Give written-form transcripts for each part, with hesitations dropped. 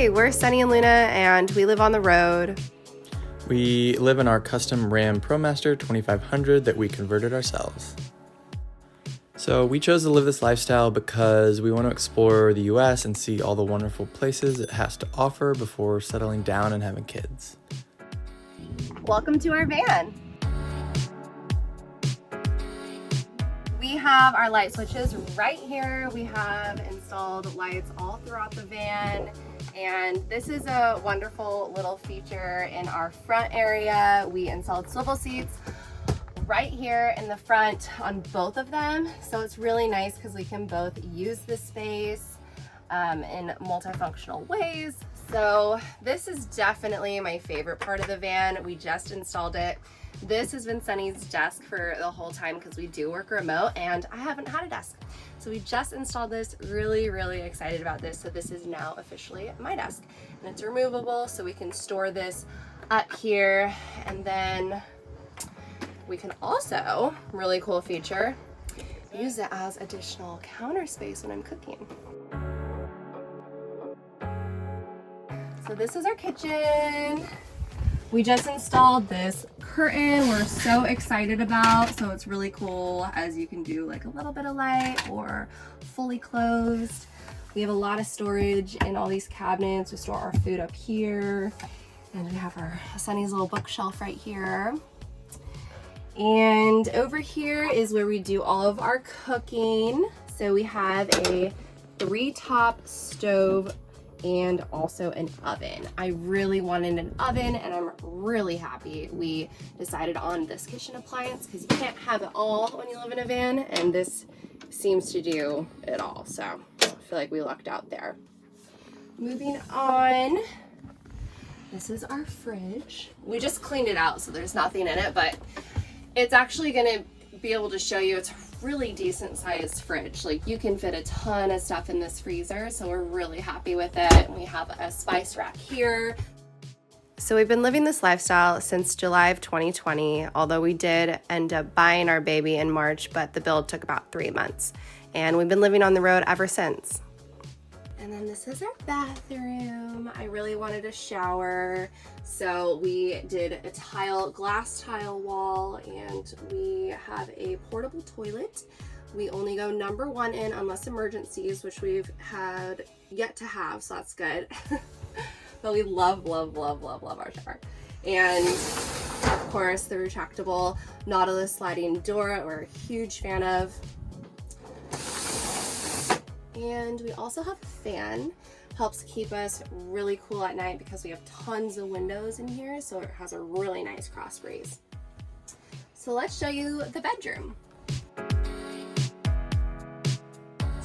Hey, we're Sunny and Luna, and we live on the road. We live in our custom RAM Promaster 2500 that we converted ourselves. So we chose to live this lifestyle because we want to explore the US and see all the wonderful places it has to offer before settling down and having kids. Welcome to our van. We have our light switches right here. We have installed lights all throughout the van, and this is a wonderful little feature in our front area. We installed swivel seats right here in the front on both of them, so it's really nice because we can both use the space in multifunctional ways. So this is definitely my favorite part of the van. We just installed it. This has been Sunny's desk for the whole time because we do work remote and I haven't had a desk. So we just installed this, really excited about this. So this is now officially my desk, and it's removable so we can store this up here, and then we can also, really cool feature, use it as additional counter space when I'm cooking. So this is our kitchen. We just installed this curtain we're so excited about. So it's really cool, as you can do like a little bit of light or fully closed. We have a lot of storage in all these cabinets. We store our food up here, and we have our Sunny's little bookshelf right here. And over here is where we do all of our cooking. So we have a 3-top stove and also an oven. I really wanted an oven, and I'm really happy we decided on this kitchen appliance because you can't have it all when you live in a van, and this seems to do it all. So I feel like we lucked out there. Moving on, this is our fridge. We just cleaned it out, so there's nothing in it, but it's actually gonna be able to show you it's a really decent sized fridge. Like, you can fit a ton of stuff in this freezer, so we're really happy with it. We have a spice rack here. So we've been living this lifestyle since July of 2020, although we did end up buying our baby in March, but the build took about 3 months, and we've been living on the road ever since. And then this is our bathroom. I really wanted a shower, so we did a glass tile wall, and we have a portable toilet. We only go number 1 in unless emergencies, which we've had yet to have, so that's good. But we love our shower. And of course, the retractable Nautilus sliding door we're a huge fan of. And we also have a fan. Helps keep us really cool at night because we have tons of windows in here, so it has a really nice cross breeze. So let's show you the bedroom.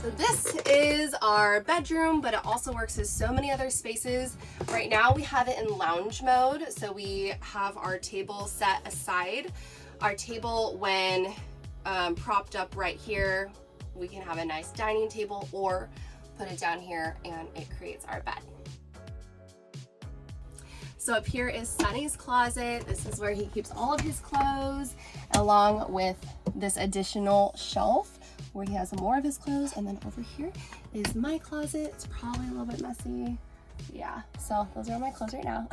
So this is our bedroom, but it also works as so many other spaces. Right now we have it in lounge mode, so we have our table set aside. Our table, when propped up right here, we can have a nice dining table, or put it down here and it creates our bed. So up here is Sunny's closet. This is where he keeps all of his clothes, along with this additional shelf where he has more of his clothes. And then over here is my closet. It's probably a little bit messy. Yeah, so those are my clothes right now.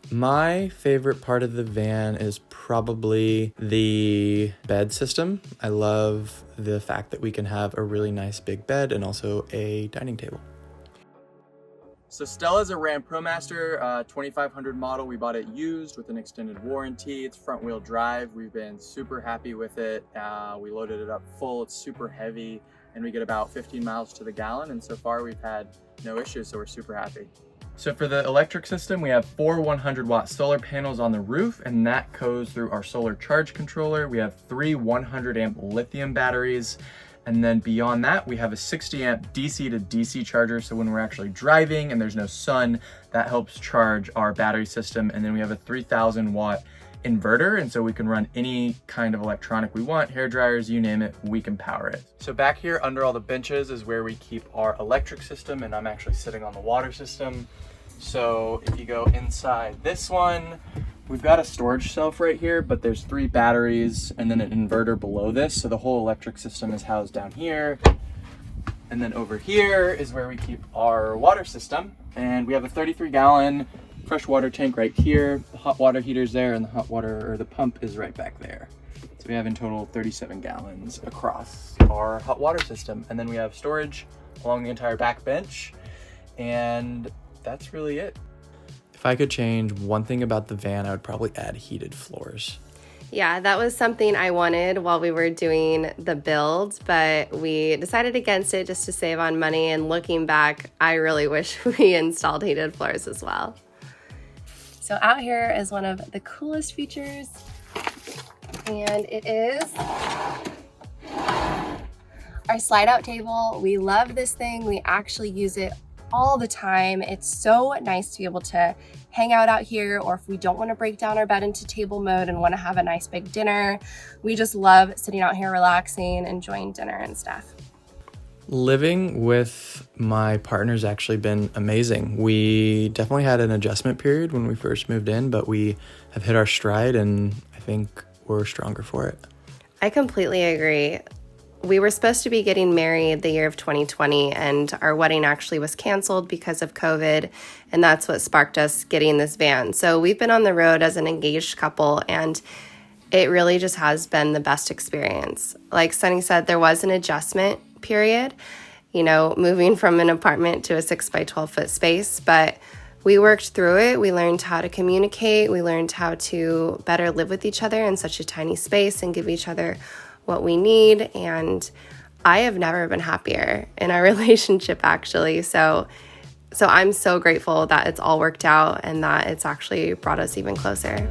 My favorite part of the van is probably the bed system. I love the fact that we can have a really nice big bed and also a dining table. So Stella's a RAM Promaster 2500 model. We bought it used with an extended warranty. It's front wheel drive. We've been super happy with it. We loaded it up full. It's super heavy, and we get about 15 miles to the gallon, and so far we've had no issues, so we're super happy. So for the electric system, we have 4 100-watt solar panels on the roof, and that goes through our solar charge controller. We have 3 100-amp lithium batteries, and then beyond that, we have a 60-amp DC to DC charger, so when we're actually driving and there's no sun, that helps charge our battery system. And then we have a 3,000-watt inverter, and so we can run any kind of electronic we want, hair dryers, you name it, we can power it. So back here under all the benches is where we keep our electric system, and I'm actually sitting on the water system. So if you go inside this one, we've got a storage shelf right here, but there's 3 batteries and then an inverter below this. So the whole electric system is housed down here. And then over here is where we keep our water system. And we have a 33-gallon fresh water tank right here. The hot water heater's there, and the hot water, or the pump, is right back there. So we have in total 37 gallons across our hot water system. And then we have storage along the entire back bench. And that's really it. If I could change one thing about the van, I would probably add heated floors. Yeah, that was something I wanted while we were doing the build, but we decided against it just to save on money. And looking back, I really wish we installed heated floors as well. So out here is one of the coolest features, and it is our slide out table. We love this thing. We actually use it all the time. It's so nice to be able to hang out here, or if we don't want to break down our bed into table mode and want to have a nice big dinner, we just love sitting out here relaxing, enjoying dinner and stuff. Living with my partner's actually been amazing. We definitely had an adjustment period when we first moved in, but we have hit our stride, and I think we're stronger for it. I completely agree. We were supposed to be getting married the year of 2020, and our wedding actually was canceled because of COVID, and that's what sparked us getting this van. So we've been on the road as an engaged couple, and it really just has been the best experience. Like Sunny said, there was an adjustment period, moving from an apartment to a 6 by 12 foot space, but we worked through it. We learned how to communicate. We learned how to better live with each other in such a tiny space and give each other what we need. And I have never been happier in our relationship, actually. So I'm so grateful that it's all worked out and that it's actually brought us even closer.